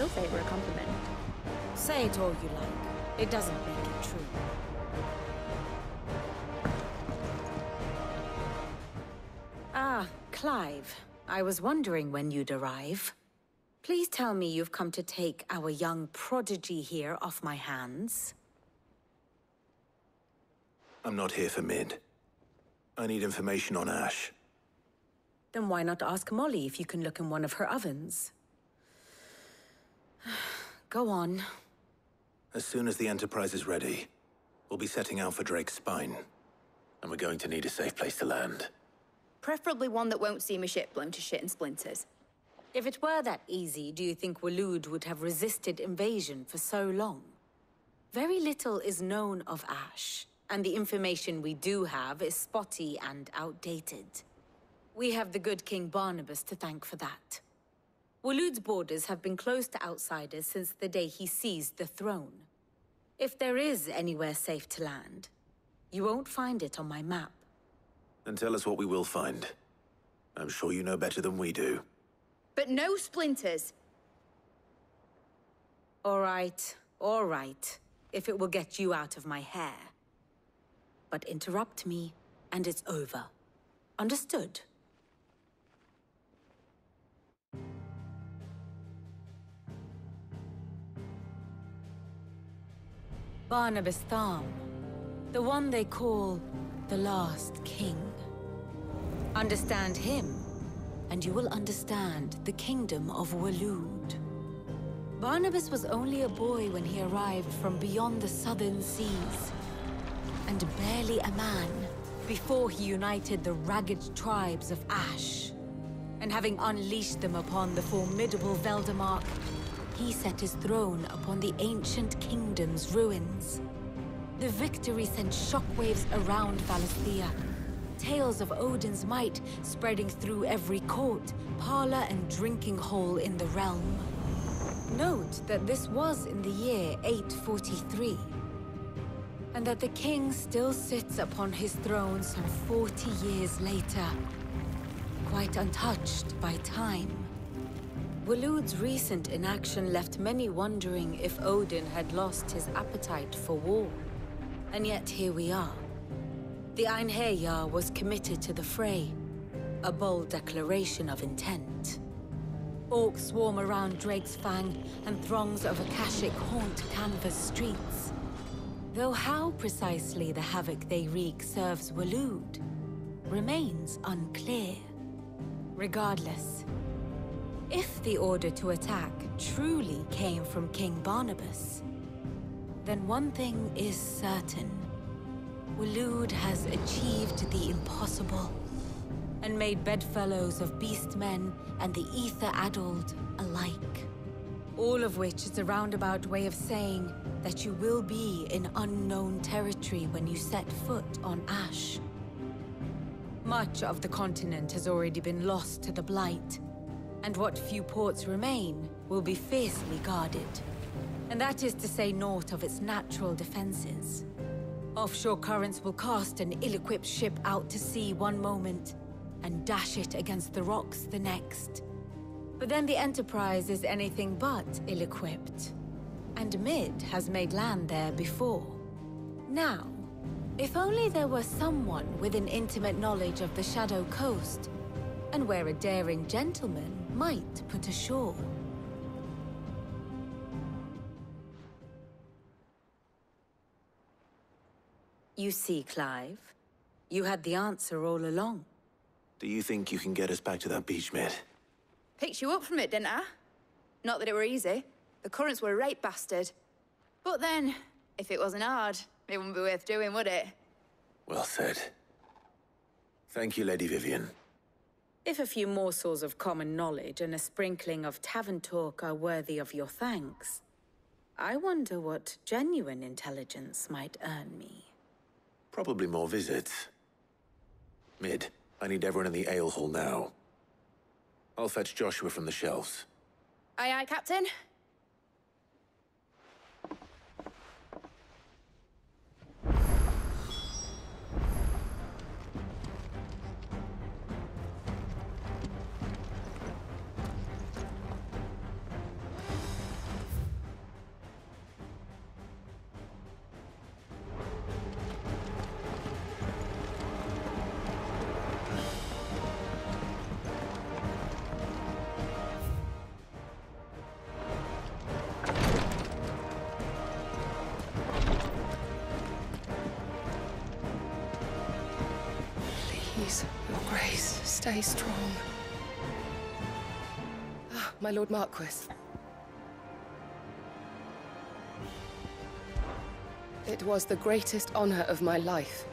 still say it were a compliment. Say it all you like. It doesn't make it true. Ah, Clive. I was wondering when you'd arrive. Please tell me you've come to take our young prodigy here off my hands. I'm not here for Mid. I need information on Ash. Then why not ask Molly if you can look in one of her ovens? Go on. As soon as the Enterprise is ready, we'll be setting out for Drake's Spine. And we're going to need a safe place to land. Preferably one that won't see my ship blown to shit and splinters. If it were that easy, do you think Waloed would have resisted invasion for so long? Very little is known of Ash, and the information we do have is spotty and outdated. We have the good King Barnabas to thank for that. Waloed's borders have been closed to outsiders since the day he seized the throne. If there is anywhere safe to land, you won't find it on my map. Then tell us what we will find. I'm sure you know better than we do. But no splinters! All right. If it will get you out of my hair. But interrupt me, and it's over. Understood? Barnabas Tham, the one they call the last king. Understand him, and you will understand the kingdom of Waloed. Barnabas was only a boy when he arrived from beyond the southern seas, and barely a man before he united the ragged tribes of Ash. And having unleashed them upon the formidable Veldamark, he set his throne upon the ancient kingdom's ruins. The victory sent shockwaves around Valisthea, tales of Odin's might spreading through every court, parlor, and drinking hole in the realm. Note that this was in the year 843, and that the king still sits upon his throne some 40 years later, quite untouched by time. Waloed's recent inaction left many wondering if Odin had lost his appetite for war. And yet here we are. The Einherjar was committed to the fray, a bold declaration of intent. Orcs swarm around Drake's Fang, and throngs of Akashic haunt Canva's streets. Though how precisely the havoc they wreak serves Waloed remains unclear. Regardless, if the order to attack truly came from King Barnabas, then one thing is certain. Waloed has achieved the impossible, and made bedfellows of beastmen and the ether-addled alike. All of which is a roundabout way of saying that you will be in unknown territory when you set foot on Ash. Much of the continent has already been lost to the Blight, and what few ports remain will be fiercely guarded. And that is to say naught of its natural defenses. Offshore currents will cast an ill-equipped ship out to sea one moment, and dash it against the rocks the next. But then the Enterprise is anything but ill-equipped, and Mid has made land there before. Now, if only there were someone with an intimate knowledge of the Shadow Coast, and where a daring gentleman might put ashore. You see, Clive, you had the answer all along. Do you think you can get us back to that beach, Mid? Picked you up from it, didn't I? Not that it were easy. The currents were a right bastard. But then, if it wasn't hard, it wouldn't be worth doing, would it? Well said. Thank you, Lady Vivian. If a few morsels of common knowledge and a sprinkling of tavern talk are worthy of your thanks, I wonder what genuine intelligence might earn me. Probably more visits. Mid, I need everyone in the ale hall now. I'll fetch Joshua from the shelves. Aye, aye, Captain. Stay strong. Ah, my Lord Marquis. It was the greatest honor of my life.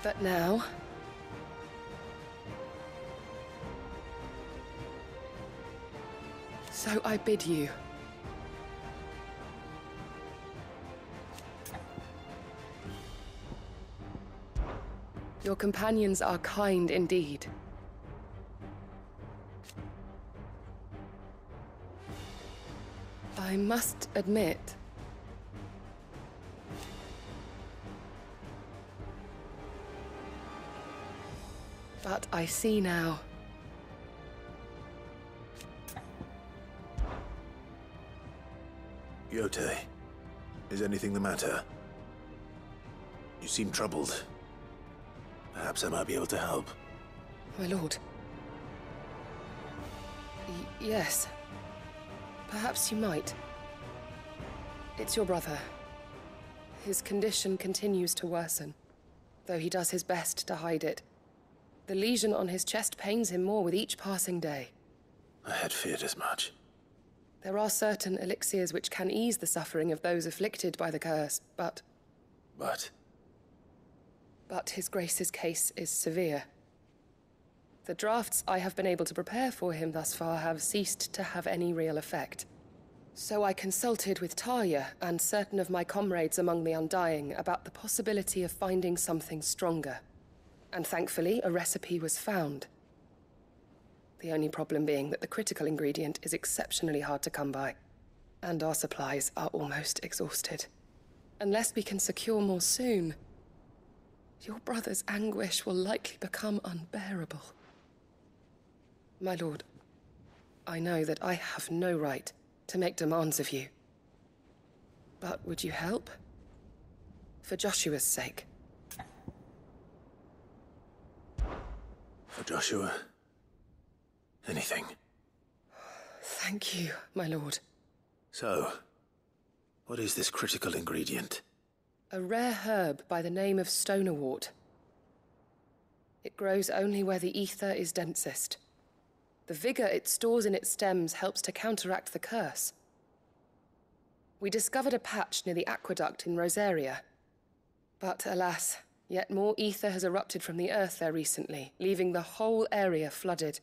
But now... so I bid you. Your companions are kind indeed. I must admit... but I see now. Yote, is anything the matter? You seem troubled. Perhaps I might be able to help. My lord. Yes. Perhaps you might. It's your brother. His condition continues to worsen, though he does his best to hide it. The lesion on his chest pains him more with each passing day. I had feared as much. There are certain elixirs which can ease the suffering of those afflicted by the curse, but... But his grace's case is severe. The drafts I have been able to prepare for him thus far have ceased to have any real effect. So I consulted with Talia and certain of my comrades among the Undying about the possibility of finding something stronger. And thankfully, a recipe was found. The only problem being that the critical ingredient is exceptionally hard to come by, and our supplies are almost exhausted. Unless we can secure more soon, your brother's anguish will likely become unbearable. My lord, I know that I have no right to make demands of you. But would you help? For Joshua's sake. for Joshua, anything. Thank you, my lord. So, what is this critical ingredient? A rare herb by the name of stonerwort. It grows only where the ether is densest. The vigor it stores in its stems helps to counteract the curse. We discovered a patch near the aqueduct in Rosaria. But alas, yet more ether has erupted from the earth there recently, leaving the whole area flooded.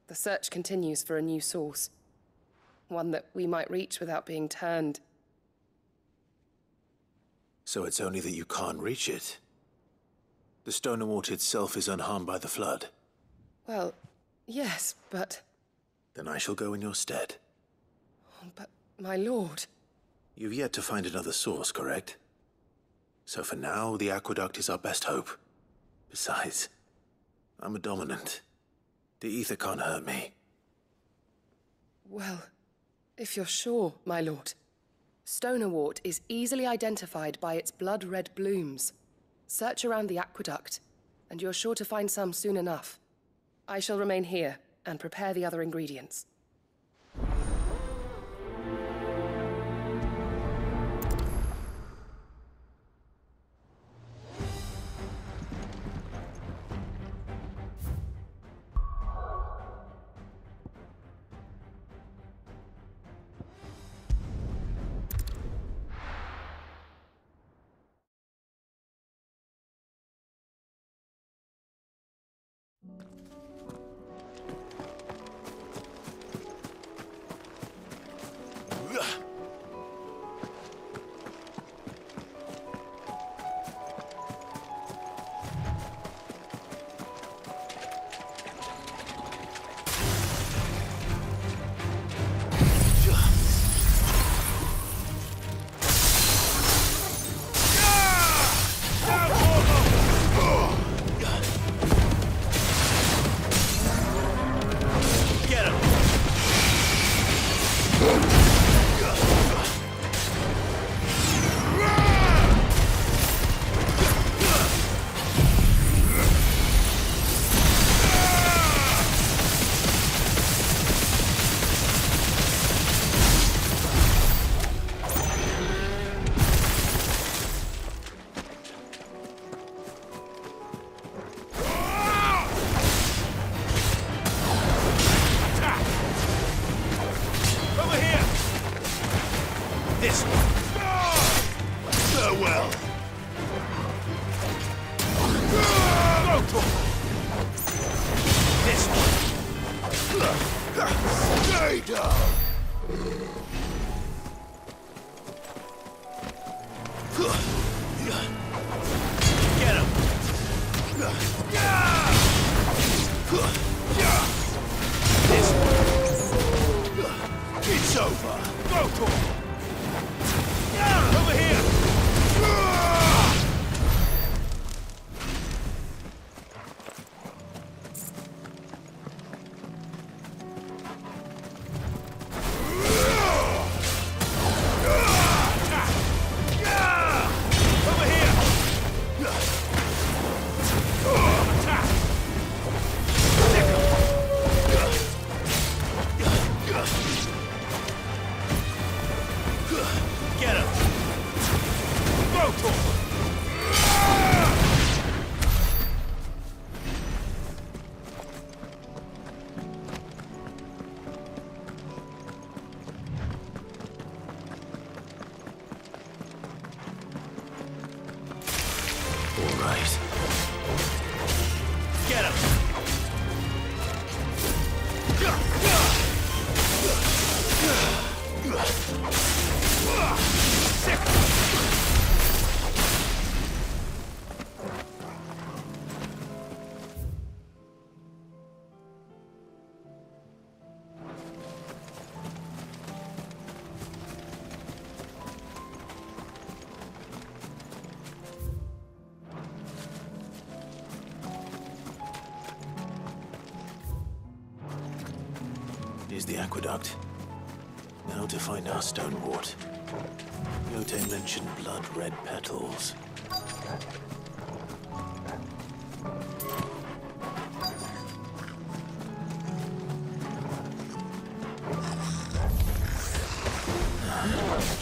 The search continues for a new source. One that we might reach without being turned. So it's only that you can't reach it? The stonerwort itself is unharmed by the flood? Well, yes, but... Then I shall go in your stead. But, my lord... You've yet to find another source, correct? So for now, the aqueduct is our best hope. Besides, I'm a dominant. The ether can't hurt me. Well, if you're sure, my lord. Stonerwort is easily identified by its blood-red blooms. Search around the aqueduct, and you're sure to find some soon enough. I shall remain here and prepare the other ingredients. This one. Stay down. Get him. This one. It's over. Go for it. Over here. Get him! Go for it! All right. Get him! Here's the aqueduct. Now to find our stonewort. Yote mentioned blood-red petals.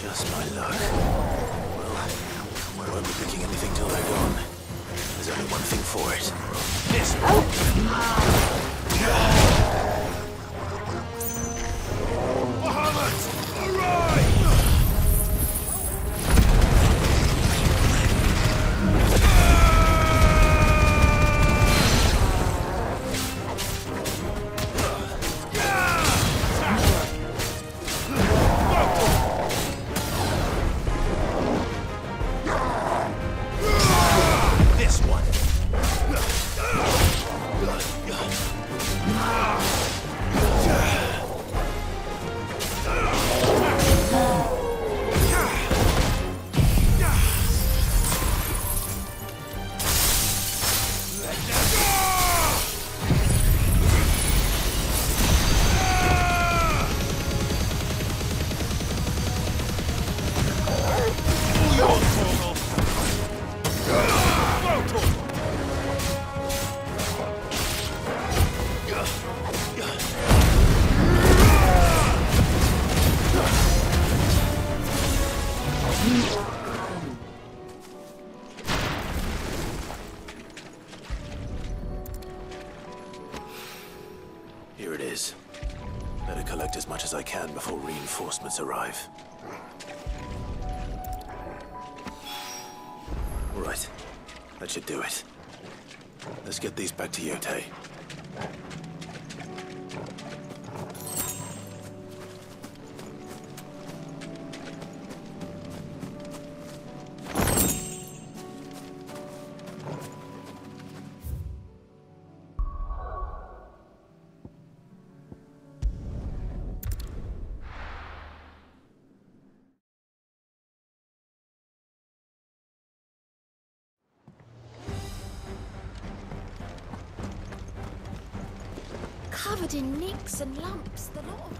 Just my luck. Well, we won't be picking anything till they're gone. There's only one thing for it. This one! Here it is. Better collect as much as I can before reinforcements arrive. Right. That should do it. Let's get these back to Yote. Covered in nicks and lumps, the lot of them.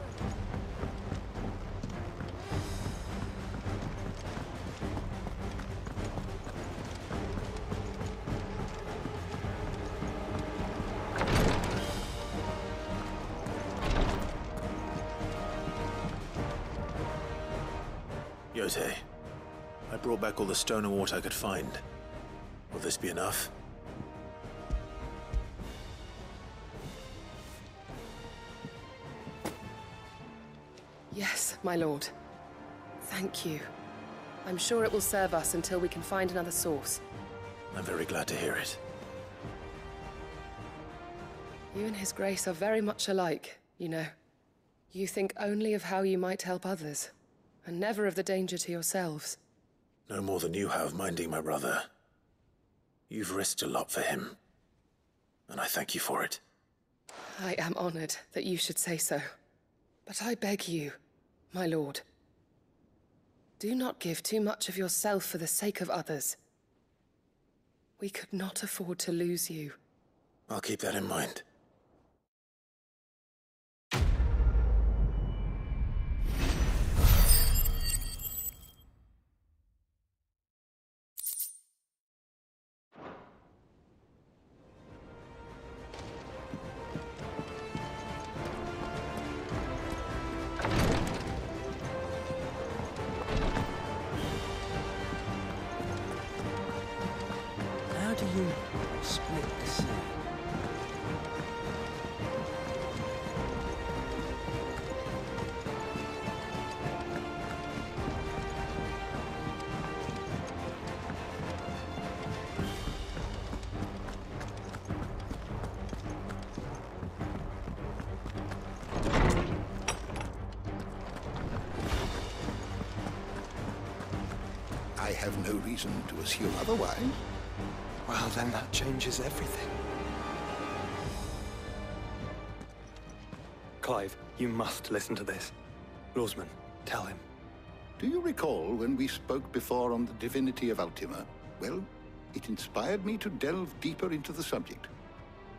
Yote, I brought back all the stone and water I could find. Will this be enough? Yes, my lord. Thank you. I'm sure it will serve us until we can find another source. I'm very glad to hear it. You and His Grace are very much alike, you know. You think only of how you might help others, and never of the danger to yourselves. No more than you have minding my brother. You've risked a lot for him, and I thank you for it. I am honored that you should say so. But I beg you, my lord, do not give too much of yourself for the sake of others. We could not afford to lose you. I'll keep that in mind. How do you split the sea? I have no reason to assume otherwise. Well, then that changes everything. Clive, you must listen to this. Lawsman, tell him. Do you recall when we spoke before on the divinity of Ultima? Well, it inspired me to delve deeper into the subject.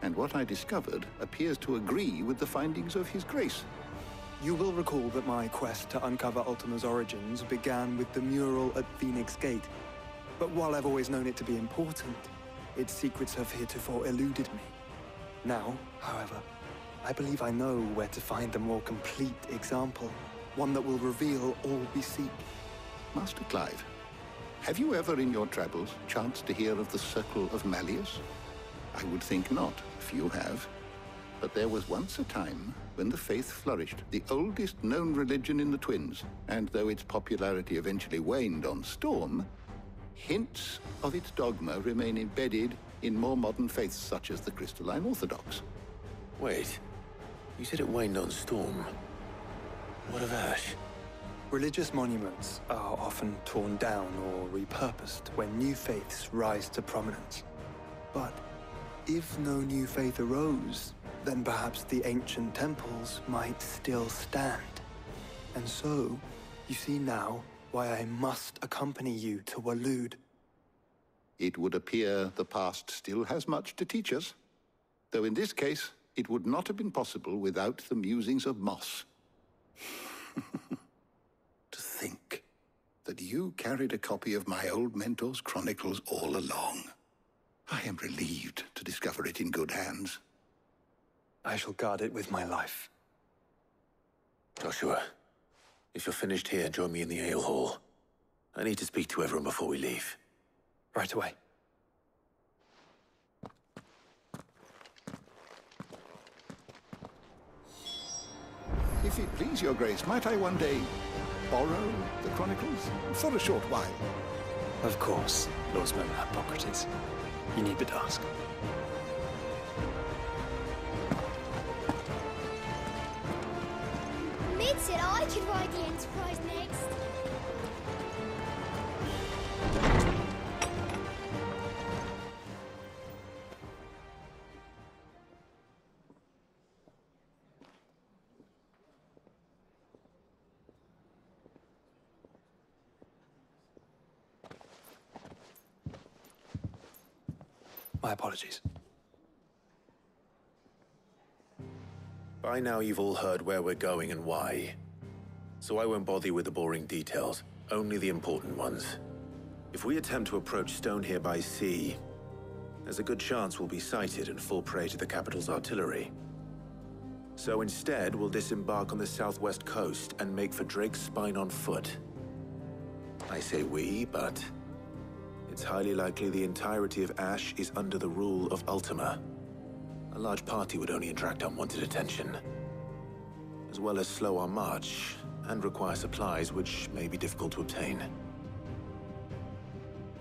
And what I discovered appears to agree with the findings of His Grace. You will recall that my quest to uncover Ultima's origins began with the mural at Phoenix Gate. But while I've always known it to be important, its secrets have heretofore eluded me. Now, however, I believe I know where to find the more complete example, one that will reveal all we seek. Master Clive, have you ever in your travels chanced to hear of the Circle of Malleus? I would think not, if you have. But there was once a time when the faith flourished, the oldest known religion in the Twins, and though its popularity eventually waned on Storm, hints of its dogma remain embedded in more modern faiths such as the Crystalline Orthodox. Wait, you said it waned on Storm. What of Ash? Religious monuments are often torn down or repurposed when new faiths rise to prominence. But if no new faith arose, then perhaps the ancient temples might still stand. And so, you see now why I must accompany you to Waloed. It would appear the past still has much to teach us, though in this case, it would not have been possible without the musings of Moss. To think that you carried a copy of my old mentor's chronicles all along. I am relieved to discover it in good hands. I shall guard it with my life. Joshua, if you're finished here, join me in the ale hall. I need to speak to everyone before we leave. Right away. If it please your grace, might I one day borrow the chronicles? For a short while. Of course, Lawsman Hippocrates. You need but ask. Mid said I could ride the Enterprise next. My apologies. By now you've all heard where we're going and why. So I won't bother you with the boring details, only the important ones. If we attempt to approach Stone here by sea, there's a good chance we'll be sighted and fall prey to the capital's artillery. So instead, we'll disembark on the southwest coast and make for Drake's Spine on foot. I say we, but it's highly likely the entirety of Ash is under the rule of Ultima. A large party would only attract unwanted attention, as well as slow our march and require supplies which may be difficult to obtain.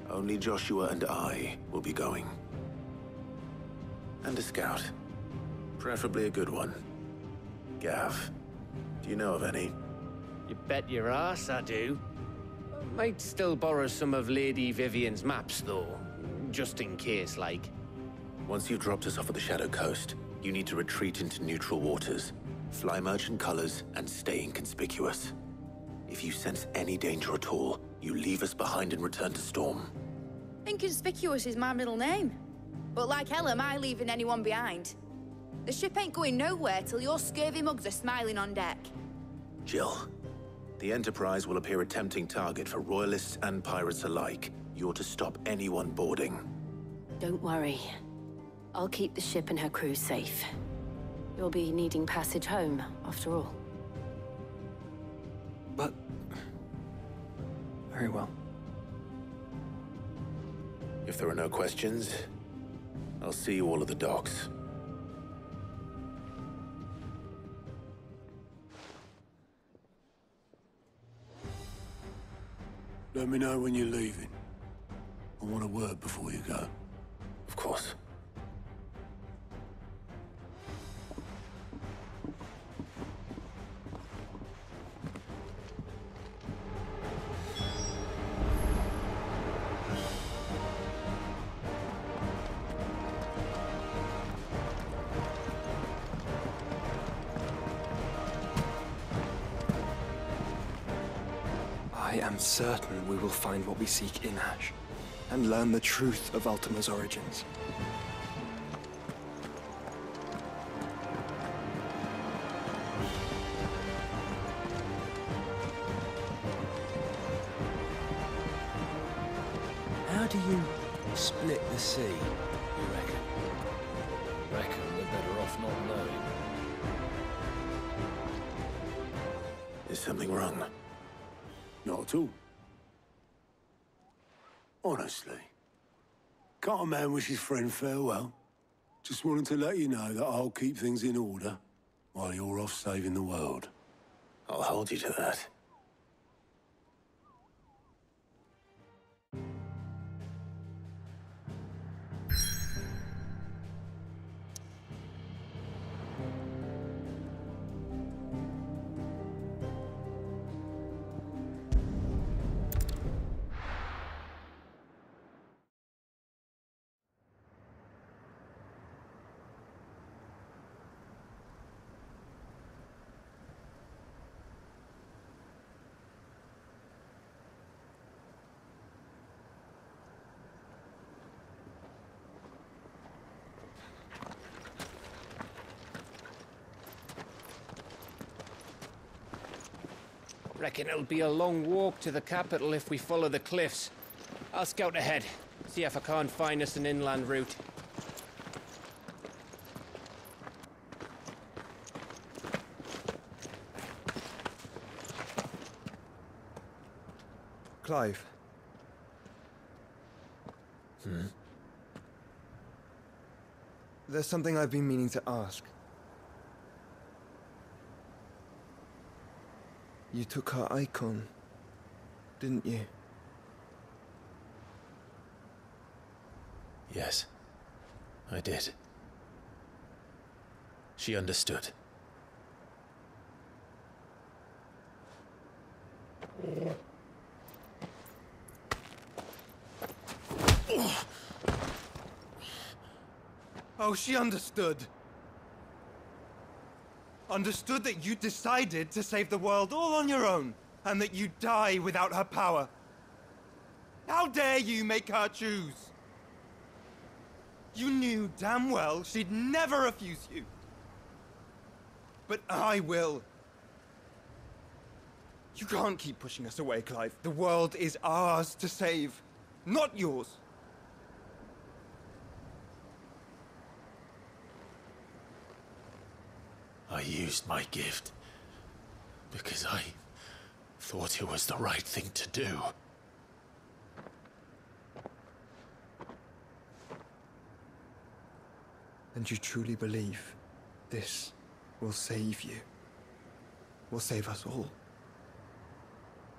Only Joshua and I will be going. And a scout. Preferably a good one. Gav, do you know of any? You bet your ass I do. Might still borrow some of Lady Vivian's maps, though. Just in case, like. Once you've dropped us off at the Shadow Coast, you need to retreat into neutral waters, fly merchant colors, and stay inconspicuous. If you sense any danger at all, you leave us behind and return to Storm. Inconspicuous is my middle name. But like hell am I leaving anyone behind. The ship ain't going nowhere till your scurvy mugs are smiling on deck. Jill, the Enterprise will appear a tempting target for royalists and pirates alike. You're to stop anyone boarding. Don't worry. I'll keep the ship and her crew safe. You'll be needing passage home, after all. But... very well. If there are no questions, I'll see you all at the docks. Let me know when you're leaving. I want a word before you go. Of course. I am certain we will find what we seek in Ash, and learn the truth of Ultima's origins. How do you split the sea, you reckon? Reckon we're better off not knowing. Is something wrong? Not at all. Honestly. Can't a man wish his friend farewell? Just wanted to let you know that I'll keep things in order while you're off saving the world. I'll hold you to that. Reckon it'll be a long walk to the capital if we follow the cliffs. I'll scout ahead, see if I can't find us an inland route. Clive. There's something I've been meaning to ask. You took her icon, didn't you? Yes, I did. She understood. Oh, she understood. Understood that you decided to save the world all on your own, and that you'd die without her power. How dare you make her choose? You knew damn well she'd never refuse you. But I will. You can't keep pushing us away, Clive. The world is ours to save, not yours. I used my gift because I thought it was the right thing to do. And you truly believe this will save you? Will save us all?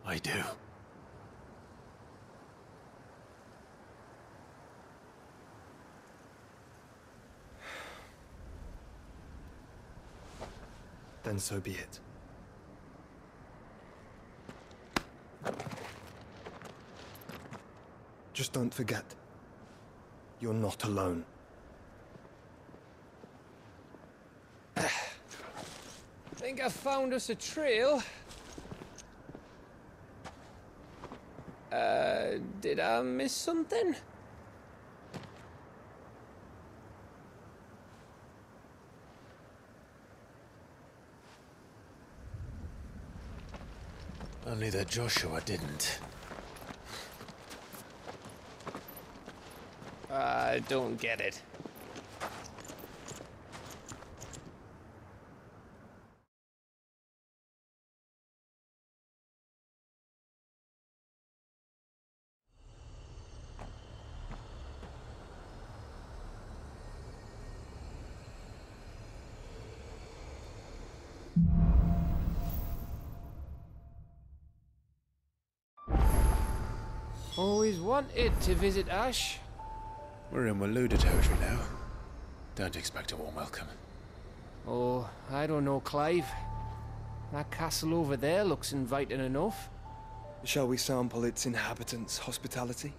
I do. then so be it. Just don't forget, you're not alone. Think I found us a trail. Did I miss something? Only that Joshua didn't. I don't get it. Always wanted to visit Ash. We're in Waloed territory now. Don't expect a warm welcome. Oh, I don't know, Clive. That castle over there looks inviting enough. Shall we sample its inhabitants' hospitality?